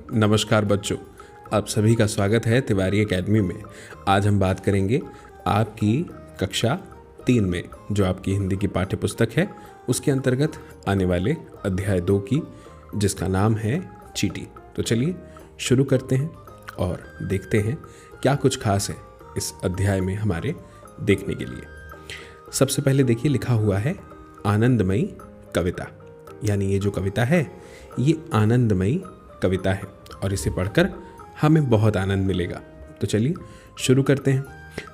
नमस्कार बच्चों, आप सभी का स्वागत है तिवारी एकेडमी में। आज हम बात करेंगे आपकी कक्षा 3 में जो आपकी हिंदी की पाठ्य पुस्तक है उसके अंतर्गत आने वाले अध्याय 2 की, जिसका नाम है चींटी। तो चलिए शुरू करते हैं और देखते हैं क्या कुछ खास है इस अध्याय में हमारे देखने के लिए। सबसे पहले देखिए, लिखा हुआ है आनंदमयी कविता, यानी ये जो कविता है ये आनंदमयी कविता है और इसे पढ़कर हमें बहुत आनंद मिलेगा। तो चलिए शुरू करते हैं।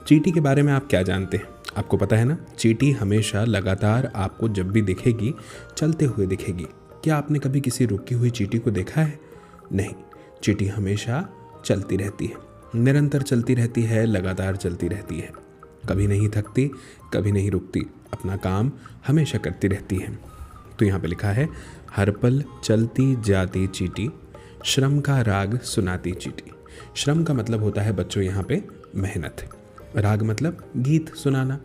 चींटी के बारे में आप क्या जानते हैं? आपको पता है ना, चींटी हमेशा लगातार आपको जब भी दिखेगी चलते हुए दिखेगी। क्या आपने कभी किसी रुकी हुई चींटी को देखा है? नहीं, चींटी हमेशा चलती रहती है, निरंतर चलती रहती है, लगातार चलती रहती है, कभी नहीं थकती, कभी नहीं रुकती, अपना काम हमेशा करती रहती है। तो यहाँ पे लिखा है, हर पल चलती जाती चींटी, श्रम का राग सुनाती चींटी। श्रम का मतलब होता है बच्चों यहाँ पे मेहनत, राग मतलब गीत सुनाना।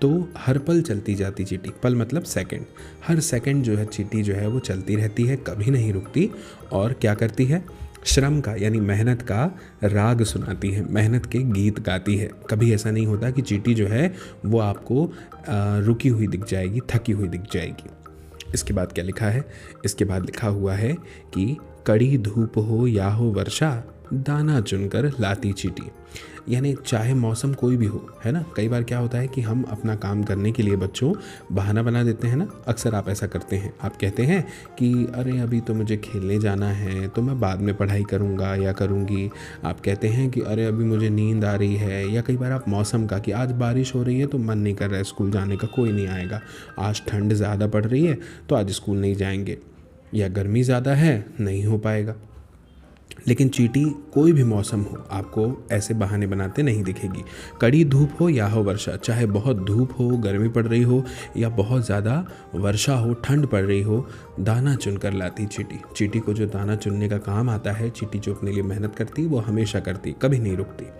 तो हर पल चलती जाती चींटी, पल मतलब सेकंड, हर सेकंड जो है चींटी जो है वो चलती रहती है, कभी नहीं रुकती और क्या करती है? श्रम का यानी मेहनत का राग सुनाती है, मेहनत के गीत गाती है। कभी ऐसा नहीं होता कि चींटी जो है वो आपको रुकी हुई दिख जाएगी, थकी हुई दिख जाएगी। इसके बाद क्या लिखा है? इसके बाद लिखा हुआ है कि कड़ी धूप हो या हो वर्षा, दाना चुनकर लाती चींटी। यानी चाहे मौसम कोई भी हो, है ना। कई बार क्या होता है कि हम अपना काम करने के लिए बच्चों बहाना बना देते हैं ना। अक्सर आप ऐसा करते हैं, आप कहते हैं कि अरे अभी तो मुझे खेलने जाना है, तो मैं बाद में पढ़ाई करूँगा या करूँगी। आप कहते हैं कि अरे अभी मुझे नींद आ रही है, या कई बार आप मौसम का कि आज बारिश हो रही है तो मन नहीं कर रहा है स्कूल जाने का, कोई नहीं आएगा, आज ठंड ज़्यादा पड़ रही है तो आज स्कूल नहीं जाएंगे, या गर्मी ज़्यादा है नहीं हो पाएगा। लेकिन चींटी कोई भी मौसम हो आपको ऐसे बहाने बनाते नहीं दिखेगी। कड़ी धूप हो या हो वर्षा, चाहे बहुत धूप हो, गर्मी पड़ रही हो, या बहुत ज़्यादा वर्षा हो, ठंड पड़ रही हो, दाना चुनकर लाती चींटी। चींटी को जो दाना चुनने का काम आता है, चींटी जो अपने लिए मेहनत करती वो हमेशा करती, कभी नहीं रुकती।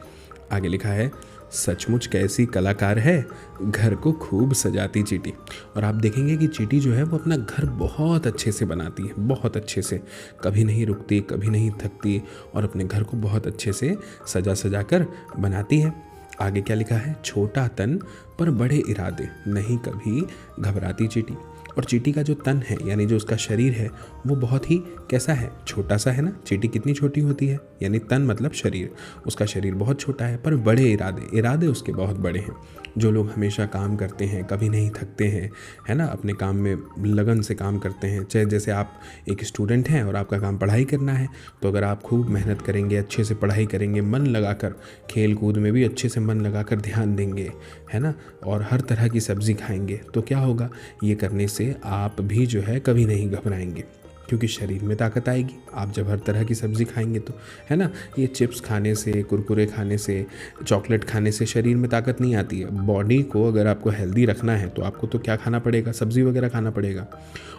आगे लिखा है, सचमुच कैसी कलाकार है, घर को खूब सजाती चींटी। और आप देखेंगे कि चींटी जो है वो अपना घर बहुत अच्छे से बनाती है, बहुत अच्छे से, कभी नहीं रुकती, कभी नहीं थकती और अपने घर को बहुत अच्छे से सजा सजा कर बनाती है। आगे क्या लिखा है? छोटा तन पर बड़े इरादे, नहीं कभी घबराती चींटी। और चींटी का जो तन है यानी जो उसका शरीर है वो बहुत ही कैसा है? छोटा सा है ना। चींटी कितनी छोटी होती है? यानी तन मतलब शरीर, उसका शरीर बहुत छोटा है, पर बड़े इरादे, इरादे उसके बहुत बड़े हैं। जो लोग हमेशा काम करते हैं, कभी नहीं थकते हैं, है ना, अपने काम में लगन से काम करते हैं। चाहे जैसे आप एक स्टूडेंट हैं और आपका काम पढ़ाई करना है, तो अगर आप खूब मेहनत करेंगे, अच्छे से पढ़ाई करेंगे, मन लगाकर, खेल कूद में भी अच्छे से मन लगाकर ध्यान देंगे, है ना, और हर तरह की सब्ज़ी खाएंगे, तो क्या होगा? ये करने से आप भी जो है कभी नहीं घबराएंगे, क्योंकि शरीर में ताकत आएगी। आप जब हर तरह की सब्ज़ी खाएंगे तो, है ना, ये चिप्स खाने से, कुरकुरे खाने से, चॉकलेट खाने से शरीर में ताकत नहीं आती है। बॉडी को अगर आपको हेल्दी रखना है तो आपको तो क्या खाना पड़ेगा? सब्ज़ी वगैरह खाना पड़ेगा।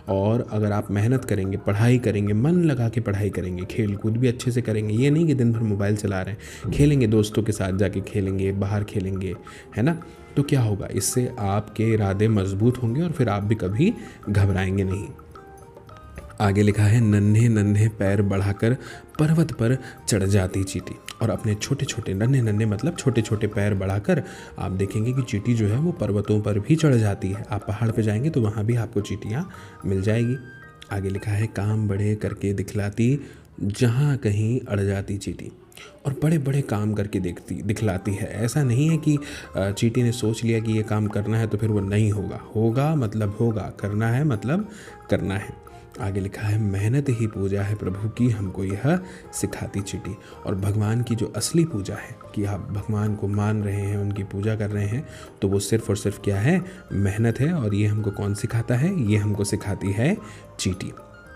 और अगर आप मेहनत करेंगे, पढ़ाई करेंगे, मन लगा के पढ़ाई करेंगे, खेल कूद भी अच्छे से करेंगे, ये नहीं कि दिन भर मोबाइल चला रहे हैं, खेलेंगे, दोस्तों के साथ जाके खेलेंगे, बाहर खेलेंगे, है ना, तो क्या होगा? इससे आपके इरादे मजबूत होंगे और फिर आप भी कभी घबराएंगे नहीं। आगे लिखा है, नन्हे नन्हे पैर बढ़ाकर पर्वत पर चढ़ जाती चींटी। और अपने छोटे छोटे, नन्हे नन्हे मतलब छोटे छोटे पैर बढ़ाकर आप देखेंगे कि चींटी जो है वो पर्वतों पर भी चढ़ जाती है। आप पहाड़ पे जाएंगे तो वहाँ भी आपको चींटियाँ मिल जाएगी। आगे लिखा है, काम बड़े करके दिखलाती, जहाँ कहीं अड़ जाती चींटी। और बड़े बड़े काम करके दिखलाती है। ऐसा नहीं है कि चींटी ने सोच लिया कि ये काम करना है तो फिर वो नहीं होगा, होगा मतलब होगा, करना है मतलब करना है। आगे लिखा है, मेहनत ही पूजा है प्रभु की, हमको यह सिखाती चींटी। और भगवान की जो असली पूजा है कि आप भगवान को मान रहे हैं, उनकी पूजा कर रहे हैं, तो वो सिर्फ और सिर्फ क्या है? मेहनत है। और ये हमको कौन सिखाता है? ये हमको सिखाती है चींटी।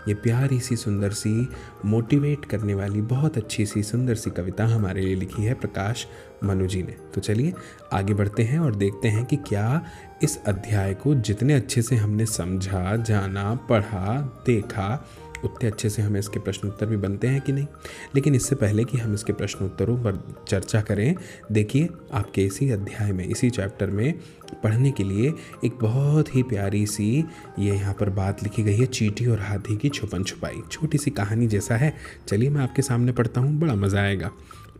ये प्यारी सी, सुंदर सी, मोटिवेट करने वाली, बहुत अच्छी सी, सुंदर सी कविता हमारे लिए लिखी है प्रकाश मनु जी ने। तो चलिए आगे बढ़ते हैं और देखते हैं कि क्या इस अध्याय को जितने अच्छे से हमने समझा, जाना, पढ़ा, देखा, उतने अच्छे से हमें इसके प्रश्न उत्तर भी बनते हैं कि नहीं। लेकिन इससे पहले कि हम इसके प्रश्न उत्तरों पर चर्चा करें, देखिए आपके इसी अध्याय में, इसी चैप्टर में पढ़ने के लिए एक बहुत ही प्यारी सी ये यहाँ पर बात लिखी गई है, चींटी और हाथी की छुपन छुपाई। छोटी सी कहानी जैसा है, चलिए मैं आपके सामने पढ़ता हूँ, बड़ा मज़ा आएगा।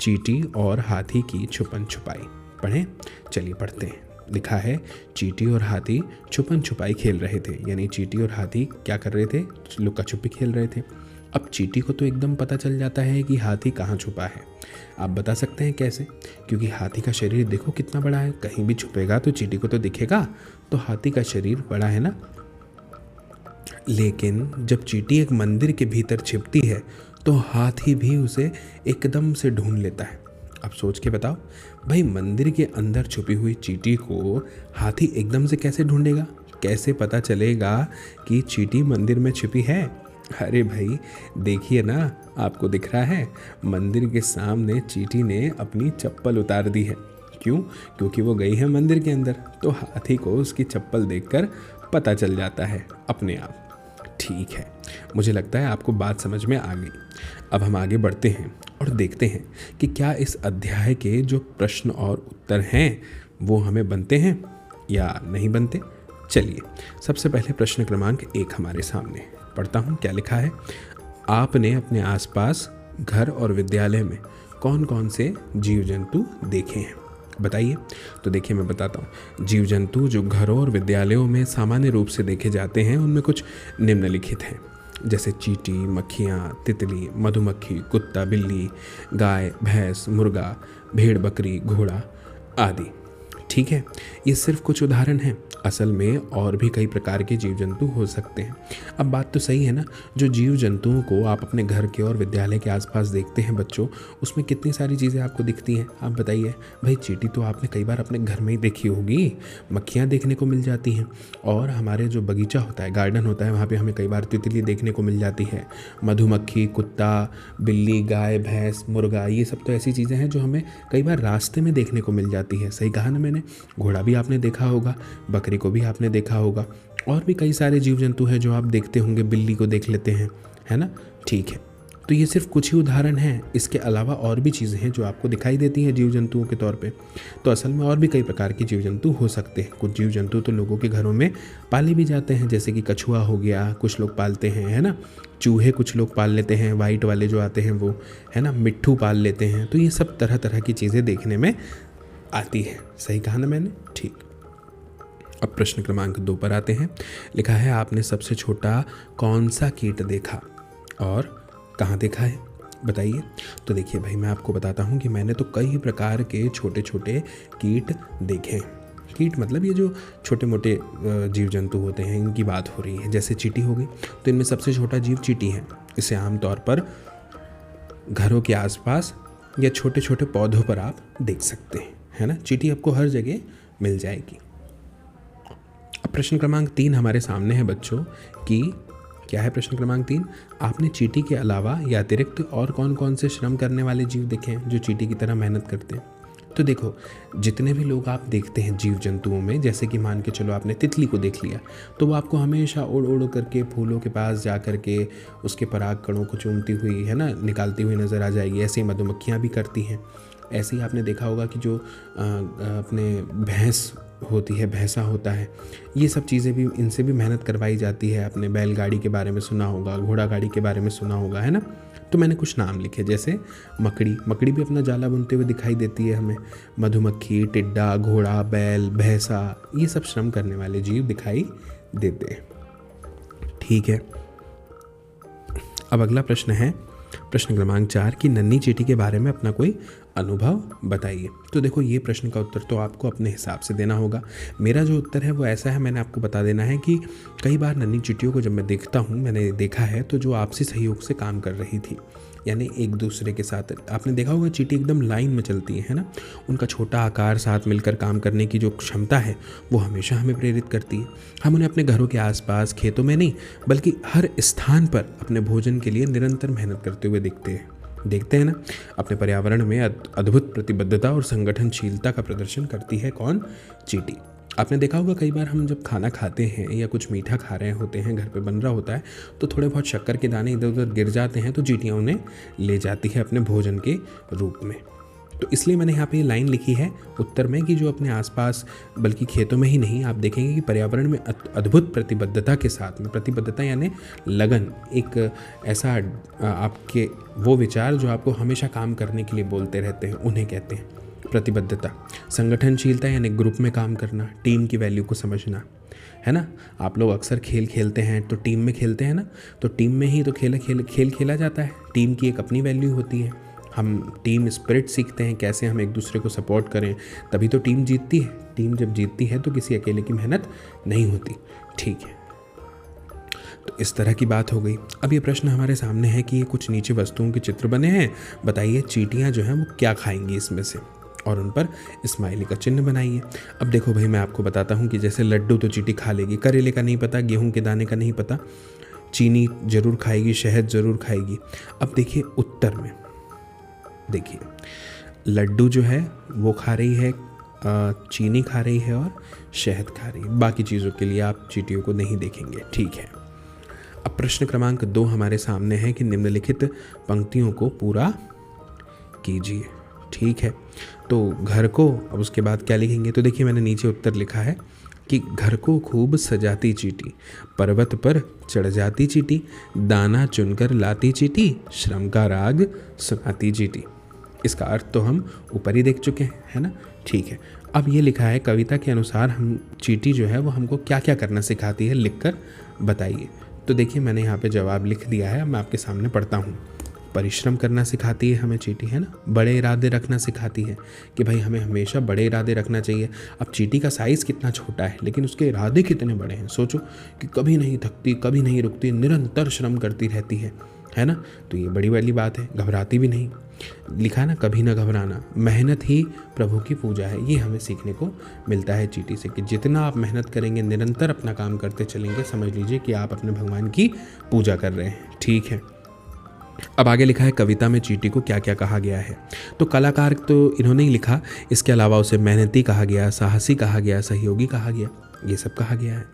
चींटी और हाथी की छुपन छुपाई। पढ़ें, चलिए पढ़ते हैं। लिखा है, चींटी और हाथी छुपन छुपाई खेल रहे थे। यानी चींटी और हाथी क्या कर रहे थे? लुका छुपी खेल रहे थे। अब चींटी को तो एकदम पता चल जाता है कि हाथी कहाँ छुपा है। आप बता सकते हैं कैसे? क्योंकि हाथी का शरीर देखो कितना बड़ा है, कहीं भी छुपेगा तो चींटी को तो दिखेगा, तो हाथी का शरीर बड़ा है ना। लेकिन जब चींटी एक मंदिर के भीतर छिपती है तो हाथी भी उसे एकदम से ढूंढ लेता है। अब सोच के बताओ भाई, मंदिर के अंदर छुपी हुई चींटी को हाथी एकदम से कैसे ढूंढेगा? कैसे पता चलेगा कि चींटी मंदिर में छिपी है? अरे भाई देखिए ना, आपको दिख रहा है मंदिर के सामने चींटी ने अपनी चप्पल उतार दी है। क्यों? क्योंकि वो गई है मंदिर के अंदर, तो हाथी को उसकी चप्पल देखकर पता चल जाता है अपने आप। ठीक है, मुझे लगता है आपको बात समझ में आ गई। अब हम आगे बढ़ते हैं और देखते हैं कि क्या इस अध्याय के जो प्रश्न और उत्तर हैं वो हमें बनते हैं या नहीं बनते। चलिए सबसे पहले प्रश्न क्रमांक 1 हमारे सामने, पढ़ता हूँ क्या लिखा है। आपने अपने आसपास घर और विद्यालय में कौन कौन से जीव जंतु देखे हैं, बताइए। तो देखिए मैं बताता हूँ। जीव जंतु जो घरों और विद्यालयों में सामान्य रूप से देखे जाते हैं उनमें कुछ निम्नलिखित हैं, जैसे चींटी, मक्खियाँ, तितली, मधुमक्खी, कुत्ता, बिल्ली, गाय, भैंस, मुर्गा, भेड़, बकरी, घोड़ा आदि। ठीक है, ये सिर्फ कुछ उदाहरण हैं। असल में और भी कई प्रकार के जीव जंतु हो सकते हैं। अब बात तो सही है ना, जो जीव जंतुओं को आप अपने घर के और विद्यालय के आसपास देखते हैं बच्चों, उसमें कितनी सारी चीज़ें आपको दिखती हैं। आप बताइए भाई, चींटी तो आपने कई बार अपने घर में ही देखी होगी, मक्खियाँ देखने को मिल जाती हैं, और हमारे जो बगीचा होता है, गार्डन होता है, वहाँ पर हमें कई बार तितली देखने को मिल जाती है। मधुमक्खी, कुत्ता, बिल्ली, गाय, भैंस, मुर्गा, ये सब तो ऐसी चीज़ें हैं जो हमें कई बार रास्ते में देखने को मिल जाती है। सही कहा ना मैंने। घोड़ा भी आपने देखा होगा, बकरी को भी आपने देखा होगा, और भी कई सारे जीव जंतु हैं जो आप देखते होंगे। बिल्ली को देख लेते हैं, है ना। ठीक है, तो ये सिर्फ कुछ ही उदाहरण हैं। इसके अलावा और भी चीज़ें हैं जो आपको दिखाई देती हैं जीव जंतुओं के तौर पे। तो असल में और भी कई प्रकार के जीव जंतु हो सकते हैं। कुछ जीव जंतु तो लोगों के घरों में पाले भी जाते हैं, जैसे कि कछुआ हो गया, कुछ लोग पालते हैं, है ना। चूहे कुछ लोग पाल लेते हैं, वाइट वाले जो आते हैं वो, है ना। मिट्ठू पाल लेते हैं। तो ये सब तरह तरह की चीज़ें देखने में आती है। सही कहा ना मैंने। ठीक, अब प्रश्न क्रमांक 2 पर आते हैं। लिखा है, आपने सबसे छोटा कौन सा कीट देखा और कहाँ देखा है, बताइए। तो देखिए भाई, मैं आपको बताता हूँ कि मैंने तो कई प्रकार के छोटे छोटे कीट देखे हैं। कीट मतलब ये जो छोटे मोटे जीव जंतु होते हैं, इनकी बात हो रही है। जैसे चींटी हो गई, तो इनमें सबसे छोटा जीव चींटी है। इसे आमतौर पर घरों के आसपास या छोटे छोटे पौधों पर आप देख सकते हैं, है ना। चींटी आपको हर जगह मिल जाएगी। अब प्रश्न क्रमांक 3 हमारे सामने है बच्चों कि क्या है प्रश्न क्रमांक 3, आपने चींटी के अलावा या अतिरिक्त और कौन कौन से श्रम करने वाले जीव देखे हैं जो चींटी की तरह मेहनत करते हैं। तो देखो, जितने भी लोग आप देखते हैं जीव जंतुओं में, जैसे कि मान के चलो आपने तितली को देख लिया, तो वो आपको हमेशा उड़ उड़ करके फूलों के पास जा करके उसके पराग कणों को चूमती हुई, है ना, निकालती हुई नज़र आ जाएगी। ऐसे ही मधुमक्खियाँ भी करती हैं। ऐसे ही आपने देखा होगा कि जो अपने भैंस होती है, भैंसा होता है, ये सब चीज़ें भी, इनसे भी मेहनत करवाई जाती है। आपने बैलगाड़ी के बारे में सुना होगा, घोड़ा गाड़ी के बारे में सुना होगा, है ना। तो मैंने कुछ नाम लिखे, जैसे मकड़ी भी अपना जाला बुनते हुए दिखाई देती है हमें। मधुमक्खी, टिड्डा, घोड़ा, बैल, भैंसा, ये सब श्रम करने वाले जीव दिखाई देते हैं। ठीक है, अब अगला प्रश्न है प्रश्न क्रमांक 4 की नन्ही चींटी के बारे में अपना कोई अनुभव बताइए। तो देखो, ये प्रश्न का उत्तर तो आपको अपने हिसाब से देना होगा। मेरा जो उत्तर है वो ऐसा है, मैंने आपको बता देना है कि कई बार नन्ही चींटियों को जब मैं देखता हूँ, मैंने देखा है तो जो आपसी सहयोग से काम कर रही थी, यानी एक दूसरे के साथ। आपने देखा होगा चींटी एकदम लाइन में चलती है ना। उनका छोटा आकार, साथ मिलकर काम करने की जो क्षमता है वो हमेशा हमें प्रेरित करती है। हम उन्हें अपने घरों के आसपास, खेतों में नहीं बल्कि हर स्थान पर अपने भोजन के लिए निरंतर मेहनत करते हुए देखते हैं ना। अपने पर्यावरण में अद्भुत प्रतिबद्धता और संगठनशीलता का प्रदर्शन करती है कौन? चींटी। आपने देखा होगा कई बार हम जब खाना खाते हैं या कुछ मीठा खा रहे होते हैं, घर पे बन रहा होता है, तो थोड़े बहुत शक्कर के दाने इधर उधर गिर जाते हैं तो चींटियाँ उन्हें ले जाती है अपने भोजन के रूप में। तो इसलिए मैंने यहाँ पे ये लाइन लिखी है उत्तर में कि जो अपने आसपास, बल्कि खेतों में ही नहीं, आप देखेंगे कि पर्यावरण में अद्भुत प्रतिबद्धता के साथ में, प्रतिबद्धता यानी लगन, एक ऐसा आपके वो विचार जो आपको हमेशा काम करने के लिए बोलते रहते हैं, उन्हें कहते हैं प्रतिबद्धता। संगठनशीलता यानी ग्रुप में काम करना, टीम की वैल्यू को समझना, है ना। आप लोग अक्सर खेल खेलते हैं तो टीम में खेलते हैं ना, तो टीम में ही तो खेल खेला जाता है। टीम की एक अपनी वैल्यू होती है। हम टीम स्पिरिट सीखते हैं, कैसे हम एक दूसरे को सपोर्ट करें, तभी तो टीम जीतती है। टीम जब जीतती है तो किसी अकेले की मेहनत नहीं होती। ठीक है, तो इस तरह की बात हो गई। अब ये प्रश्न हमारे सामने है कि ये कुछ नीचे वस्तुओं के चित्र बने हैं, बताइए चींटियाँ जो हैं वो क्या खाएंगी इसमें से, और उन पर स्माइली का चिन्ह बनाइए। अब देखो भाई, मैं आपको बताता हूँ कि जैसे लड्डू तो चींटी खा लेगी, करेले का नहीं पता, गेहूं के दाने का नहीं पता, चीनी जरूर खाएगी, शहद जरूर खाएगी। अब देखिए उत्तर में, देखिए लड्डू जो है वो खा रही है, चीनी खा रही है और शहद खा रही है। बाकी चीज़ों के लिए आप चींटियों को नहीं देखेंगे। ठीक है, अब प्रश्न क्रमांक 2 हमारे सामने है कि निम्नलिखित पंक्तियों को पूरा कीजिए। ठीक है, तो घर को, अब उसके बाद क्या लिखेंगे, तो देखिए मैंने नीचे उत्तर लिखा है कि घर को खूब सजाती चींटी, पर्वत पर चढ़ जाती चींटी, दाना चुनकर लाती चींटी, श्रम का राग सुनाती चींटी। इसका अर्थ तो हम ऊपर ही देख चुके हैं, है ना। ठीक है, अब ये लिखा है कविता के अनुसार हम चींटी जो है वो हमको क्या क्या करना सिखाती है, लिखकर बताइए। तो देखिए मैंने यहाँ पे जवाब लिख दिया है, अब मैं आपके सामने पढ़ता हूँ। परिश्रम करना सिखाती है हमें चींटी, है ना। बड़े इरादे रखना सिखाती है कि भाई हमें हमेशा बड़े इरादे रखना चाहिए। अब चींटी का साइज़ कितना छोटा है लेकिन उसके इरादे कितने बड़े हैं। सोचो कि कभी नहीं थकती, कभी नहीं रुकती, निरंतर श्रम करती रहती है ना। तो ये बड़ी वाली बात है, घबराती भी नहीं। लिखा ना, कभी ना घबराना, मेहनत ही प्रभु की पूजा है। ये हमें सीखने को मिलता है चींटी से कि जितना आप मेहनत करेंगे, निरंतर अपना काम करते चलेंगे, समझ लीजिए कि आप अपने भगवान की पूजा कर रहे हैं। ठीक है, अब आगे लिखा है कविता में चींटी को क्या क्या कहा गया है। तो कलाकार तो इन्होंने ही लिखा, इसके अलावा उसे मेहनती कहा गया, साहसी कहा गया, सहयोगी कहा गया, ये सब कहा गया है।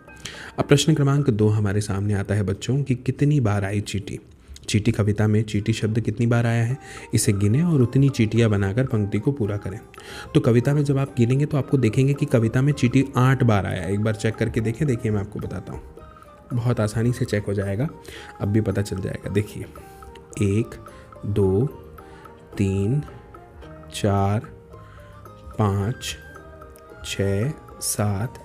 अब प्रश्न क्रमांक 2 हमारे सामने आता है बच्चों कि कितनी बार आई चींटी। चींटी कविता में चींटी शब्द कितनी बार आया है, इसे गिने और उतनी चींटियाँ बनाकर पंक्ति को पूरा करें। तो कविता में जब आप गिनेंगे तो आपको देखेंगे कि कविता में चींटी 8 बार आया। एक बार चेक करके देखें, देखिए मैं आपको बताता हूँ, बहुत आसानी से चेक हो जाएगा, अब भी पता चल जाएगा। देखिए 1 2 3 4 5 6 7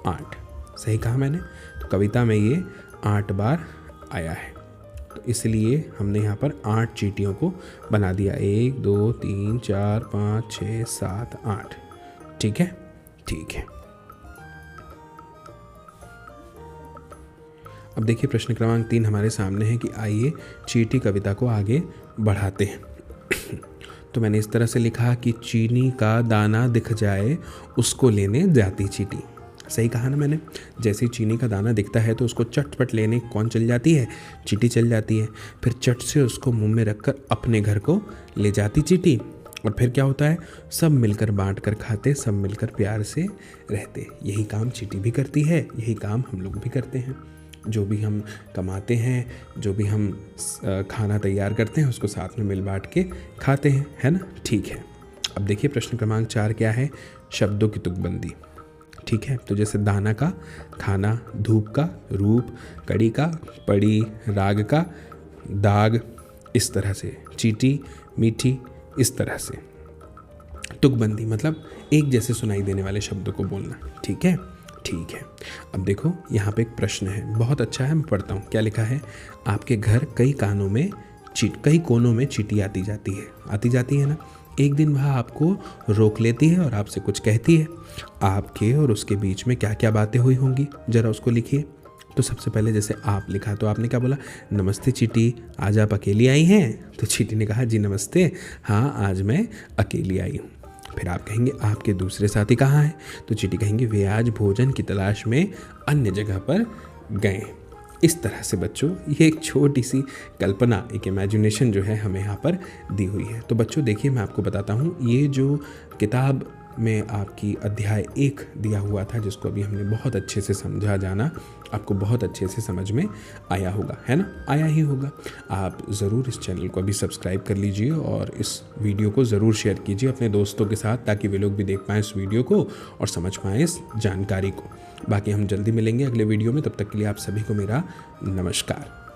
8, सही कहा मैंने। तो कविता में ये 8 बार आया है, तो इसलिए हमने यहाँ पर 8 चींटियों को बना दिया। 1 2 3 4 5 6 7 8। ठीक है, ठीक है। अब देखिए प्रश्न क्रमांक 3 हमारे सामने है कि आइए चींटी कविता को आगे बढ़ाते हैं। तो मैंने इस तरह से लिखा कि चीनी का दाना दिख जाए उसको लेने जाती चींटी। सही कहा ना मैंने, जैसे ही चीनी का दाना दिखता है तो उसको चटपट लेने कौन चल जाती है, चींटी चल जाती है। फिर चट से उसको मुंह में रखकर अपने घर को ले जाती चींटी। और फिर क्या होता है, सब मिलकर बांट कर खाते, सब मिलकर प्यार से रहते। यही काम चींटी भी करती है, यही काम हम लोग भी करते हैं। जो भी हम कमाते हैं, जो भी हम खाना तैयार करते हैं, उसको साथ में मिल बांट के खाते हैं, है ना। ठीक है, अब देखिए प्रश्न क्रमांक 4 क्या है, शब्दों की तुकबंदी। ठीक है, तो जैसे दाना का, खाना, धूप का, रूप, कड़ी का, पड़ी, राग का, दाग, इस तरह से, चींटी, मीठी, इस तरह से। तुकबंदी मतलब एक जैसे सुनाई देने वाले शब्दों को बोलना। ठीक है, ठीक है। अब देखो यहाँ पे एक प्रश्न है, बहुत अच्छा है, मैं पढ़ता हूँ। क्या लिखा है, आपके घर कई कोनों में चींटी आती जाती है ना। एक दिन वह आपको रोक लेती है और आपसे कुछ कहती है। आपके और उसके बीच में क्या क्या बातें हुई होंगी, जरा उसको लिखिए। तो सबसे पहले जैसे आप लिखा तो आपने क्या बोला, नमस्ते चींटी, आज आप अकेली आई हैं। तो चींटी ने कहा जी नमस्ते, हाँ आज मैं अकेली आई हूँ। फिर आप कहेंगे आपके दूसरे साथी कहाँ हैं। तो चींटी कहेंगे वे आज भोजन की तलाश में अन्य जगह पर गए। इस तरह से बच्चों ये एक छोटी सी कल्पना, एक इमेजिनेशन जो है हमें यहाँ पर दी हुई है। तो बच्चों देखिए मैं आपको बताता हूँ, ये जो किताब में आपकी अध्याय 1 दिया हुआ था, जिसको अभी हमने बहुत अच्छे से समझा जाना, आपको बहुत अच्छे से समझ में आया होगा, है ना? आया ही होगा। आप ज़रूर इस चैनल को अभी सब्सक्राइब कर लीजिए और इस वीडियो को ज़रूर शेयर कीजिए अपने दोस्तों के साथ, ताकि वे लोग भी देख पाएँ इस वीडियो को और समझ पाएँ इस जानकारी को। बाकी हम जल्दी मिलेंगे अगले वीडियो में, तब तक के लिए आप सभी को मेरा नमस्कार।